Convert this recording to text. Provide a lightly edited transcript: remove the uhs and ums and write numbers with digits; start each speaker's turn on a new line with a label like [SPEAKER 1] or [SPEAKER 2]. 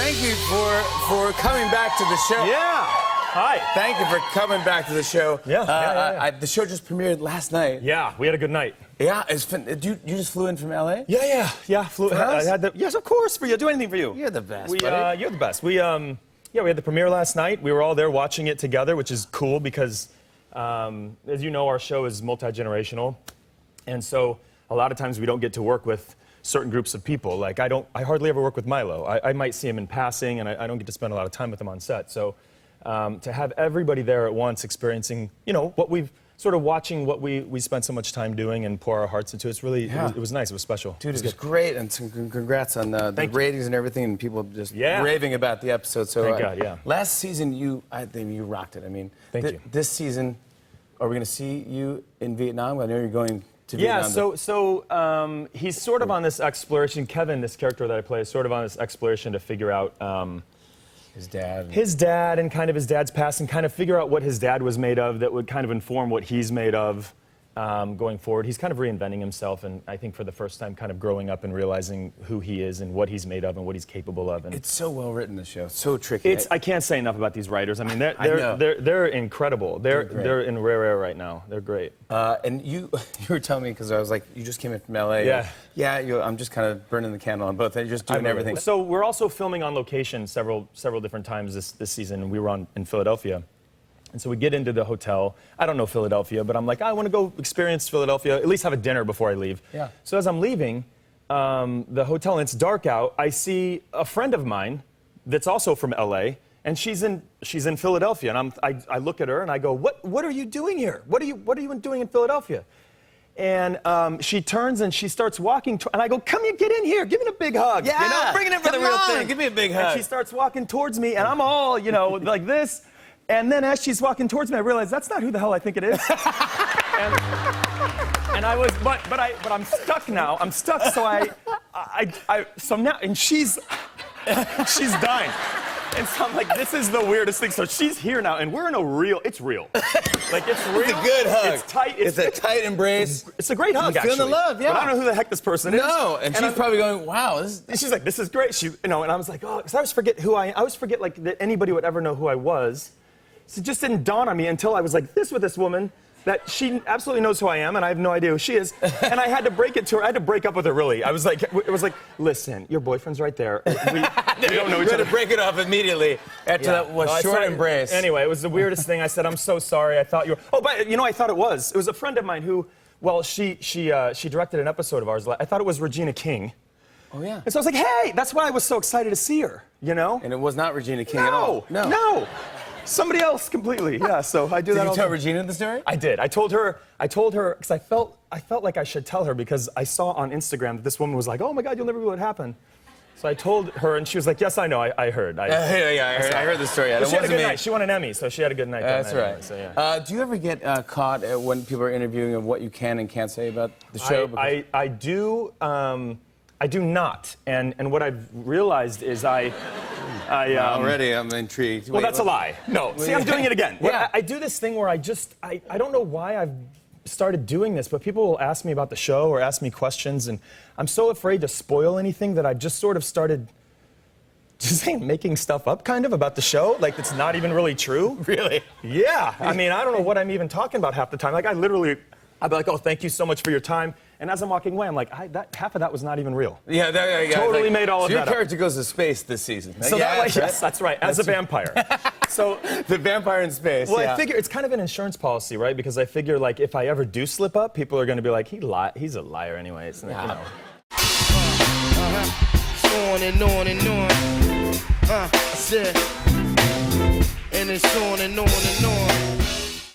[SPEAKER 1] thank you for coming back to the show.
[SPEAKER 2] Yeah. Hi.
[SPEAKER 1] Thank you for coming back to the show.
[SPEAKER 2] Yeah.
[SPEAKER 1] The show just premiered last night.
[SPEAKER 2] Yeah, we had a good night.
[SPEAKER 1] Yeah, you just flew in from LA?
[SPEAKER 2] Yeah. Flew.
[SPEAKER 1] For us?
[SPEAKER 2] I had the, yes, of course. For you, do anything for you.
[SPEAKER 1] You're the best, buddy.
[SPEAKER 2] You're the best. We had the premiere last night. We were all there watching it together, which is cool because, as you know, our show is multi-generational, and so a lot of times we don't get to work with certain groups of people. Like I hardly ever work with Milo. I might see him in passing, and I don't get to spend a lot of time with him on set. So to have everybody there at once experiencing, what we've sort of watching what we spent so much time doing and pour our hearts into, it's really, it was nice, it was special.
[SPEAKER 1] Dude, it was great, and congrats on the ratings and everything, and people just raving about the episode. So,
[SPEAKER 2] Thank God, yeah.
[SPEAKER 1] Last season, I think you rocked it. I mean,
[SPEAKER 2] Thank you.
[SPEAKER 1] This season, are we going to see you in Vietnam? I know you're going to Vietnam.
[SPEAKER 2] Yeah, so he's sort of on this exploration. Kevin, this character that I play, is sort of on this exploration to figure out his dad and kind of his dad's past, and kind of figure out what his dad was made of that would kind of inform what he's made of going forward. He's kind of reinventing himself, and I think for the first time kind of growing up and realizing who he is and what he's made of and what he's capable of. And
[SPEAKER 1] it's so well written, the show. So tricky.
[SPEAKER 2] I can't say enough about these writers. I mean, they're incredible. They're in rare air right now. They're great.
[SPEAKER 1] And you were telling me, because I was like, you just came in from LA.
[SPEAKER 2] Yeah.
[SPEAKER 1] I'm just kind of burning the candle on both. You're just doing everything.
[SPEAKER 2] So we're also filming on location several different times this season. We were in Philadelphia. And so we get into the hotel. I don't know Philadelphia, but I'm like, I want to go experience Philadelphia, at least have a dinner before I leave.
[SPEAKER 1] Yeah.
[SPEAKER 2] So as I'm leaving the hotel, and it's dark out, I see a friend of mine that's also from LA, and she's in Philadelphia. And I look at her and I go, what are you doing here? What are you doing in Philadelphia? And she turns and she starts walking, and I go, come here, get in here, give me a big hug.
[SPEAKER 1] Yeah.
[SPEAKER 2] Bring it in for the real thing.
[SPEAKER 1] Give me a big hug.
[SPEAKER 2] And she starts walking towards me, and I'm all, like this. And then as she's walking towards me, I realize that's not who the hell I think it is. and I was, but I'm stuck now. I'm stuck, so now, and she's dying. And so I'm like, this is the weirdest thing. So she's here now, and we're in it's real. Like, it's real.
[SPEAKER 1] It's a good hug.
[SPEAKER 2] It's tight.
[SPEAKER 1] It's a tight embrace.
[SPEAKER 2] It's a great hug,
[SPEAKER 1] You're feeling
[SPEAKER 2] actually.
[SPEAKER 1] the love, yeah.
[SPEAKER 2] But I don't know who the heck this person is.
[SPEAKER 1] No, and she's probably going, wow.
[SPEAKER 2] And she's like, this is great. And I was like, oh, because I always forget who I always forget, like, that anybody would ever know who I was. So it just didn't dawn on me until I was like this with this woman, that she absolutely knows who I am, and I have no idea who she is. And I had to break it to her. I had to break up with her, really. It was like, listen, your boyfriend's right there. We don't know each other.
[SPEAKER 1] To break it off immediately after that short embrace.
[SPEAKER 2] Anyway, it was the weirdest thing. I said, I'm so sorry. I thought you were... Oh, but I thought it was. It was a friend of mine who, well, she directed an episode of ours. I thought it was Regina King.
[SPEAKER 1] Oh, yeah.
[SPEAKER 2] And so I was like, hey, that's why I was so excited to see her,
[SPEAKER 1] And it was not Regina King at all.
[SPEAKER 2] No. Somebody else completely. Yeah, so I do that.
[SPEAKER 1] Did you tell Regina the story?
[SPEAKER 2] I did. I told her because I felt like I should tell her, because I saw on Instagram that this woman was like, "Oh my God, you'll never believe what happened." So I told her, and she was like, "Yes, I know. I heard." I
[SPEAKER 1] heard the story.
[SPEAKER 2] She had a good night. She won an Emmy, so she had a good night.
[SPEAKER 1] That's right.
[SPEAKER 2] Anyway, so, yeah.
[SPEAKER 1] Do you ever get caught when people are interviewing of what you can and can't say about the show?
[SPEAKER 2] I do. I do not. And what I've realized is
[SPEAKER 1] already I'm intrigued.
[SPEAKER 2] Well, that's a lie. No. See, I'm doing it again.
[SPEAKER 1] Yeah.
[SPEAKER 2] I do this thing where I don't know why I've started doing this, but people will ask me about the show or ask me questions, and I'm so afraid to spoil anything that I've just sort of started just making stuff up kind of about the show, like it's not even really true.
[SPEAKER 1] Really?
[SPEAKER 2] Yeah. I mean, I don't know what I'm even talking about half the time. Like, I'd be like, oh, thank you so much for your time. And as I'm walking away, I'm like, half of that was not even real.
[SPEAKER 1] Yeah,
[SPEAKER 2] totally made all of that
[SPEAKER 1] up.
[SPEAKER 2] Your
[SPEAKER 1] character goes to space this season.
[SPEAKER 2] So yes, that's right, as a vampire. So
[SPEAKER 1] the vampire in space.
[SPEAKER 2] Well, I figure it's kind of an insurance policy, right? Because I figure, like, if I ever do slip up, people are going to be like, he's a liar anyway. It's,
[SPEAKER 3] On and on and on. I said, and it's on and on and on.